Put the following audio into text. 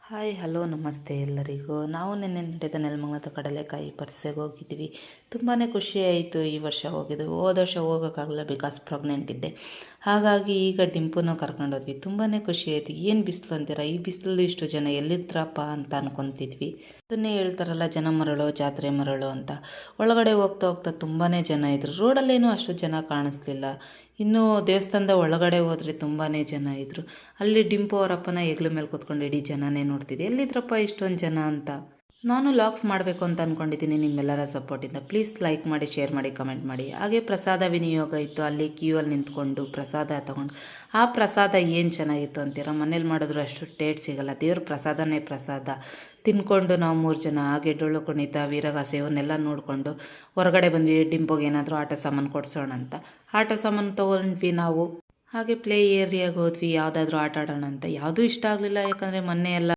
Hi hello ನಮಸ್ತೆ ಎಲ್ಲರಿಗೂ. ನಾವು ನಿನ್ನೆ ನಡೆದ ನೆಲಮಂಗಲದ ಕಡಲೆಕಾಯಿ ಪರಿಸೆಗೆ ಹೋಗಿದ್ವಿ. ತುಂಬಾ ಖುಷಿಯಾಯಿತು ಈ ವರ್ಷ ಹೋಗಿದ್ದು. ಹೋದ ವರ್ಷ ಹೋಗೋಕ್ಕಾಗಲ್ಲ ಬಿಕಾಸ್ ಪ್ರೆಗ್ನೆಂಟ್ ಇದ್ದೆ. ಹಾಗಾಗಿ ಈಗ ಡಿಂಪುನ ಕರ್ಕೊಂಡೋದ್ವಿ. ತುಂಬಾ ಖುಷಿಯಾಯಿತು. ಏನು ಬಿಸಿಲು ಅಂತೀರಾ, ಈ ಬಿಸಿಲಲ್ಲಿ ಇಷ್ಟು ಜನ ಎಲ್ಲಿರ್ತಾರಪ್ಪ ಅಂತ ಅನ್ಕೊತಿದ್ವಿ. ಅದನ್ನೇ ಹೇಳ್ತಾರಲ್ಲ, ಜನ ಮರಳು ಜಾತ್ರೆ ಮರಳು ಅಂತ. ಒಳಗಡೆ ಹೋಗ್ತಾ ಹೋಗ್ತಾ ತುಂಬಾ ಜನ ಇದ್ರು. ರೋಡಲ್ಲೇನೂ ಅಷ್ಟು ಜನ ಕಾಣಿಸ್ಲಿಲ್ಲ. ಇನ್ನು ದೇವಸ್ಥಾನದ ಒಳಗಡೆ ಹೋದರೆ ತುಂಬಾ ಜನ ಇದ್ದರು. ಅಲ್ಲಿ ಡಿಂಪು ಅವರಪ್ಪನ ಹೆಗ್ಲ ಮೇಲೆ ಕೂತ್ಕೊಂಡು ಇಡೀ ಜನನೇ ನೋಡ್ತಿದ್ದೆ. ಎಲ್ಲಿದ್ರಪ್ಪ ಇಷ್ಟೊಂದು ಜನ ಅಂತ. ನಾನು ಲಾಗ್ಸ್ ಮಾಡಬೇಕು ಅಂತ ಅಂದ್ಕೊಂಡಿದ್ದೀನಿ ನಿಮ್ಮೆಲ್ಲರ ಸಪೋರ್ಟಿಂದ. ಪ್ಲೀಸ್ ಲೈಕ್ ಮಾಡಿ, ಶೇರ್ ಮಾಡಿ, ಕಮೆಂಟ್ ಮಾಡಿ. ಹಾಗೆ ಪ್ರಸಾದ ವಿನಿಯೋಗ ಇತ್ತು. ಅಲ್ಲಿ ಕ್ಯೂ ಅಲ್ಲಿ ನಿಂತ್ಕೊಂಡು ಪ್ರಸಾದ ತಗೊಂಡು ಆ ಪ್ರಸಾದ ಏನು ಚೆನ್ನಾಗಿತ್ತು ಅಂತೀರ. ಮನೇಲಿ ಮಾಡಿದ್ರು ಅಷ್ಟು ಟೇಸ್ಟ್ ಸಿಗಲ್ಲ. ದೇವ್ರ ಪ್ರಸಾದನೇ ಪ್ರಸಾದ. ತಿನ್ಕೊಂಡು ನಾವು 3 ಜನ ಹಾಗೆ ಡೊಳ್ಳು ಕುಣಿತ ವೀರಗಾಸೆ ಇವನ್ನೆಲ್ಲ ನೋಡಿಕೊಂಡು ಹೊರಗಡೆ ಬಂದ್ವಿ. ಡಿಂಪೋಗೆ ಏನಾದರೂ ಆಟ ಸಾಮಾನು ಕೊಡ್ಸೋಣ ಅಂತ. ಆಟ ಸಾಮಾನು ತೊಗೊಂಡ್ವಿ ನಾವು. ಹಾಗೆ ಪ್ಲೇ ಏರಿಯಾಗೆ ಹೋದ್ವಿ. ಯಾವುದಾದ್ರೂ ಆಟ ಆಡೋಣ ಅಂತ. ಯಾವುದೂ ಇಷ್ಟ ಆಗಲಿಲ್ಲ, ಯಾಕಂದರೆ ಮೊನ್ನೆ ಎಲ್ಲ